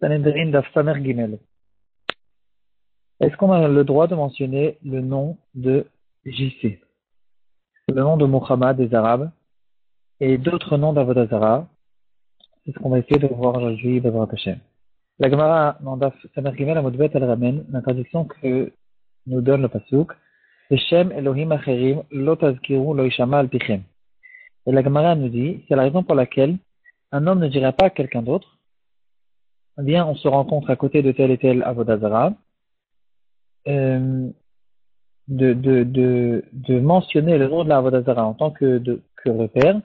Sanhedrin Daf Samer Gimel. Est-ce qu'on a le droit de mentionner le nom de JC, le nom de Muhammad des Arabes et d'autres noms d'Avodah Zarah? C'est ce qu'on va essayer de voir aujourd'hui, Bezrat Hashem. La Gemara dans Daf Samer Gimel, Amudbet, elle ramène l'interdiction que nous donne le Pasuk. Shem Elohim Acherim Lo Tazkiru Lo Ishama Al Pichem. Et la Gemara nous dit, c'est la raison pour laquelle un homme ne dira pas à quelqu'un d'autre, eh bien, on se rencontre à côté de tel et tel Avodah Zarah, de mentionner le nom de la Avodah Zarah en tant que repère,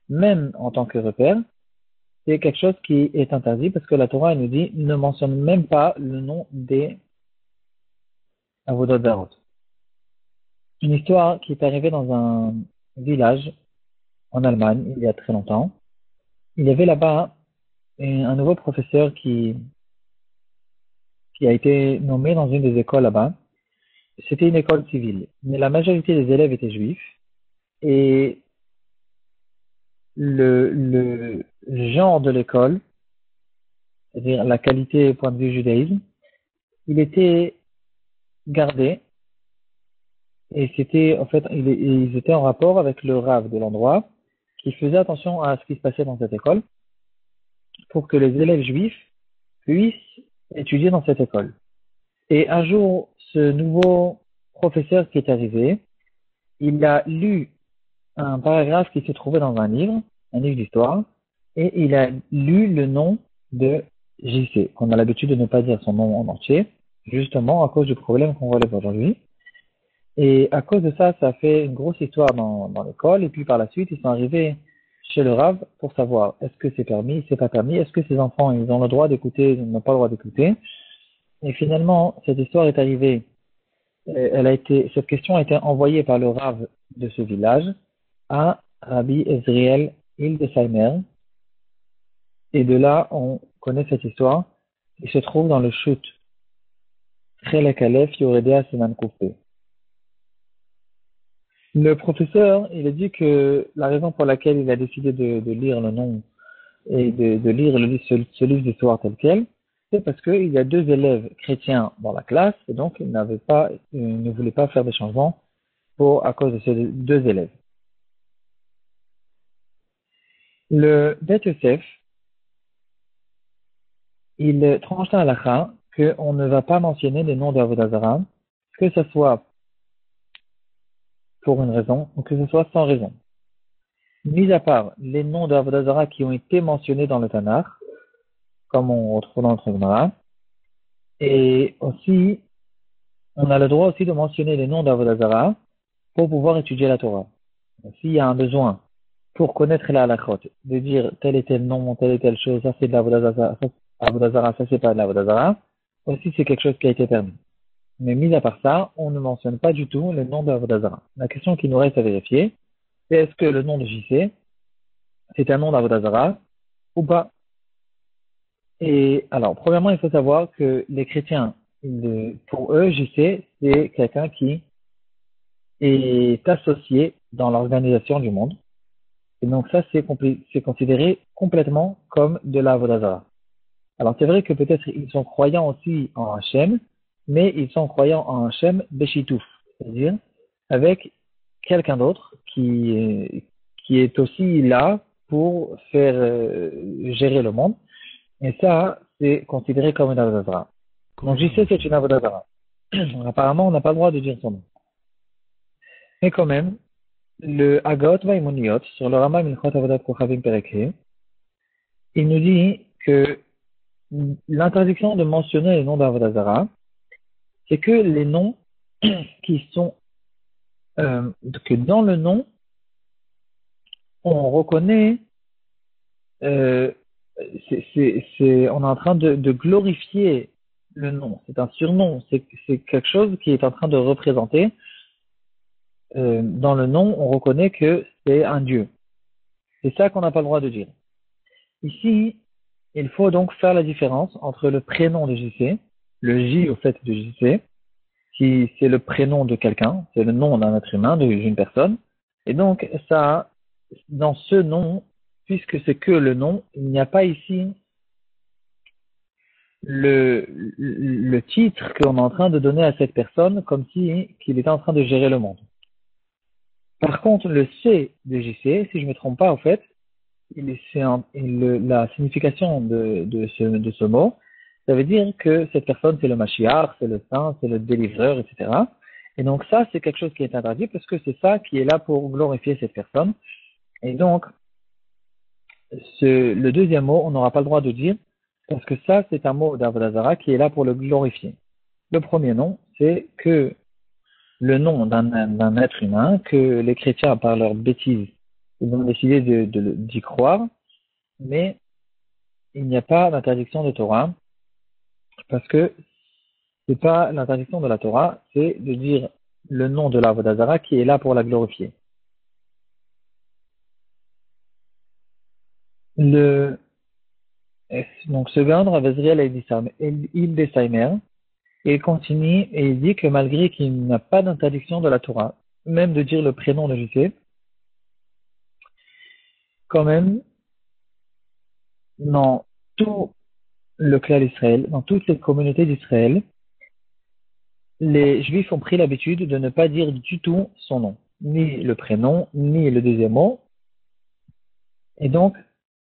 même en tant que repère, c'est quelque chose qui est interdit parce que la Torah nous dit ne mentionne même pas le nom des Avodah Zarot. Une histoire qui est arrivée dans un village en Allemagne il y a très longtemps. Il y avait là-bas un nouveau professeur qui a été nommé dans une des écoles là-bas. C'était une école civile, mais la majorité des élèves étaient juifs et le genre de l'école, c'est-à-dire la qualité point de vue judaïsme, il était gardé et c'était en fait ils étaient en rapport avec le rav de l'endroit qui faisait attention à ce qui se passait dans cette école pour que les élèves juifs puissent étudier dans cette école. Et un jour, ce nouveau professeur qui est arrivé, il a lu un paragraphe qui se trouvait dans un livre d'histoire, et il a lu le nom de JC, qu'on a l'habitude de ne pas dire son nom en entier, justement à cause du problème qu'on relève aujourd'hui. Et à cause de ça, ça a fait une grosse histoire dans l'école, et puis par la suite, ils sont arrivés chez le Rav pour savoir est-ce que c'est permis, c'est pas permis, est-ce que ces enfants, ils ont le droit d'écouter, ils n'ont pas le droit d'écouter. Et finalement, cette histoire est arrivée, cette question a été envoyée par le Rav de ce village à Rabbi Ezriel Hildesheimer. Et de là, on connaît cette histoire. Il se trouve dans le chute Chelek Aleph Yoredea Siman Koufé. Le professeur, il a dit que la raison pour laquelle il a décidé de lire le nom et de lire ce livre d'histoire tel quel, c'est parce qu'il y a deux élèves chrétiens dans la classe et donc il ne voulait pas faire des changements à cause de ces deux élèves. Le Bet Yosef, il tranche la halakha qu'on ne va pas mentionner les noms d'Avodah Zarah, que ce soit pour une raison ou que ce soit sans raison. Mis à part les noms d'Avodah Zarah qui ont été mentionnés dans le Tanakh, comme on retrouve dans notre Gemara, et aussi, on a le droit aussi de mentionner les noms d'Avodah Zarah pour pouvoir étudier la Torah. S'il y a un besoin pour connaître la halachot, de dire tel et tel nom, telle et telle chose, ça c'est de l'Avodah Zarah, ça c'est pas de l'Avodah Zarah, aussi c'est quelque chose qui a été permis. Mais mis à part ça, on ne mentionne pas du tout le nom de l'Avodah Zarah. La question qui nous reste à vérifier, c'est est-ce que le nom de JC, c'est un nom d'Avodah Zarah ou pas? Et alors, premièrement, il faut savoir que les chrétiens, pour eux, JC, c'est quelqu'un qui est associé dans l'organisation du monde. Et donc ça, c'est considéré complètement comme de la Avodah Zarah. Alors c'est vrai que peut-être ils sont croyants aussi en Hachem, mais ils sont croyants en Hachem Beshitouf, c'est-à-dire avec quelqu'un d'autre qui est aussi là pour faire gérer le monde. Et ça, c'est considéré comme une Avodah Zarah. Donc j'y sais c'est une Avodah Zarah. Apparemment, on n'a pas le droit de dire son nom. Mais quand même, le Agaot Maimoniot, sur le Rama Milchot Avodat Kochavim Perek He, il nous dit que l'interdiction de mentionner les noms d'Avodah Zarah, c'est que les noms qui sont, que dans le nom, on reconnaît, on est en train de glorifier le nom. C'est un surnom, c'est quelque chose qui est en train de représenter. Dans le nom, on reconnaît que c'est un Dieu. C'est ça qu'on n'a pas le droit de dire. Ici, il faut donc faire la différence entre le prénom de JC, le J au fait de JC, qui c'est le prénom de quelqu'un, c'est le nom d'un être humain, d'une personne. Et donc, ça, dans ce nom, puisque c'est que le nom, il n'y a pas ici le titre qu'on est en train de donner à cette personne comme si qu'il était en train de gérer le monde. Par contre, le C de JC, si je ne me trompe pas, en fait, la signification de ce mot, ça veut dire que cette personne, c'est le Mashiach, c'est le saint, c'est le délivreur, etc. Et donc ça, c'est quelque chose qui est interdit parce que c'est ça qui est là pour glorifier cette personne. Et donc, le deuxième mot, on n'aura pas le droit de dire parce que ça, c'est un mot d'Avodah Zarah qui est là pour le glorifier. Le premier nom, c'est que le nom d'un être humain que les chrétiens, par leur bêtise, ils ont décidé d'y croire, mais il n'y a pas d'interdiction de Torah, parce que c'est pas l'interdiction de la Torah, c'est de dire le nom de l'Avodah Zarah qui est là pour la glorifier. Donc, ce gars, Ravazriel Hildesheimer, il continue et il dit que malgré qu'il n'y a pas d'interdiction de la Torah, même de dire le prénom de Jésus, quand même, dans tout le clan d'Israël, dans toutes les communautés d'Israël, les Juifs ont pris l'habitude de ne pas dire du tout son nom, ni le prénom, ni le deuxième mot. Et donc,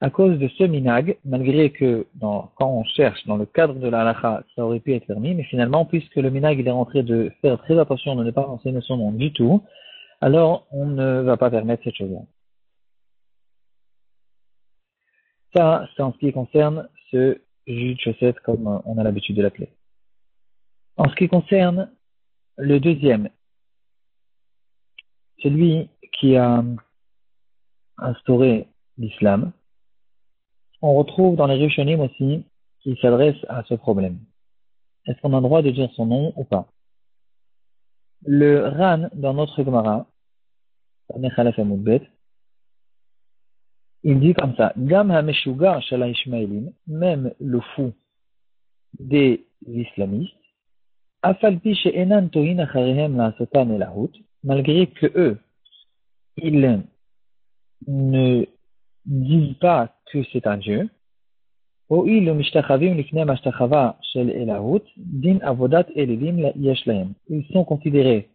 à cause de ce minag, malgré que quand on cherche dans le cadre de la halakha, ça aurait pu être permis, mais finalement, puisque le minag il est rentré de faire très attention de ne pas mentionner son nom du tout, alors on ne va pas permettre cette chose-là. Ça, c'est en ce qui concerne ce jus de chaussette, comme on a l'habitude de l'appeler. En ce qui concerne le deuxième, celui qui a instauré l'islam, on retrouve dans les Rishonim aussi qui s'adressent à ce problème. Est-ce qu'on a le droit de dire son nom ou pas? Le Ran, dans notre Gemara, il dit comme ça, Gam ha-meshuga shala Ishmaelim, même le fou des islamistes, afalpi she'enan tohin acharehem la'asotan elahut, malgré que eux, ils ne disent pas que c'est un Dieu, ils sont considérés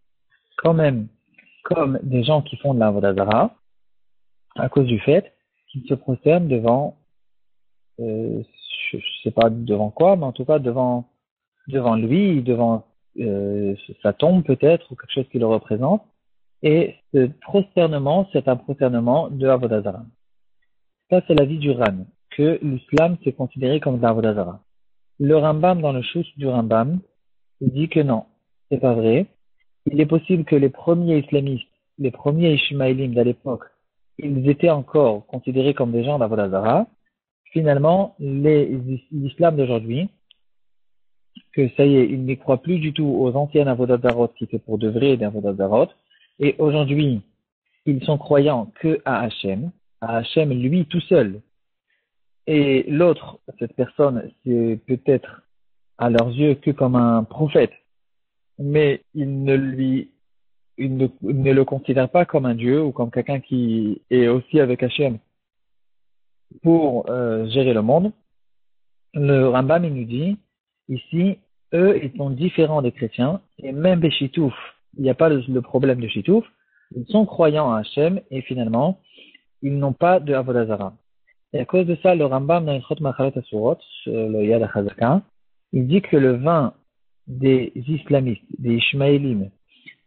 quand même comme des gens qui font de la Avodah Zarah à cause du fait qu'ils se prosternent devant, je sais pas devant quoi, mais en tout cas devant lui, devant sa tombe peut-être, ou quelque chose qui le représente. Et ce prosternement, c'est un prosternement de Avodah Zarah. Ça, c'est l'avis du Ran, que l'islam s'est considéré comme de l'Avodah Zarah. Le Rambam, dans le Shush du Rambam, il dit que non, c'est pas vrai. Il est possible que les premiers islamistes, les premiers Ishmaélim de l'époque, ils étaient encore considérés comme des gens d'Avodah Zarah. Finalement, l'islam d'aujourd'hui, que ça y est, ils n'y croient plus du tout aux anciennes Avodah Zarot qui étaient pour de vrai des Avodah Zarot. Et aujourd'hui, ils sont croyants que à Hachem lui tout seul. Et l'autre, cette personne, c'est peut-être à leurs yeux que comme un prophète, mais ils ne le considèrent pas comme un dieu ou comme quelqu'un qui est aussi avec Hachem pour gérer le monde. Le Rambam, il nous dit, ici, eux, ils sont différents des chrétiens, et même des Chitouf, il n'y a pas le problème de Chitouf, ils sont croyants à Hachem, et finalement, ils n'ont pas de Avodah Zarah. Et à cause de ça, le Rambam dans Ilchot Machalet Asurot, le Yad HaChazaka, il dit que le vin des islamistes, des Ishmaélim,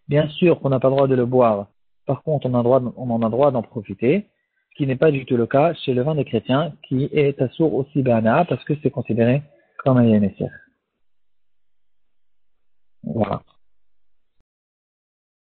bien sûr qu'on n'a pas le droit de le boire, par contre on en a droit d'en profiter, ce qui n'est pas du tout le cas chez le vin des chrétiens, qui est assour aussi bana, parce que c'est considéré comme un Yenesser. Voilà.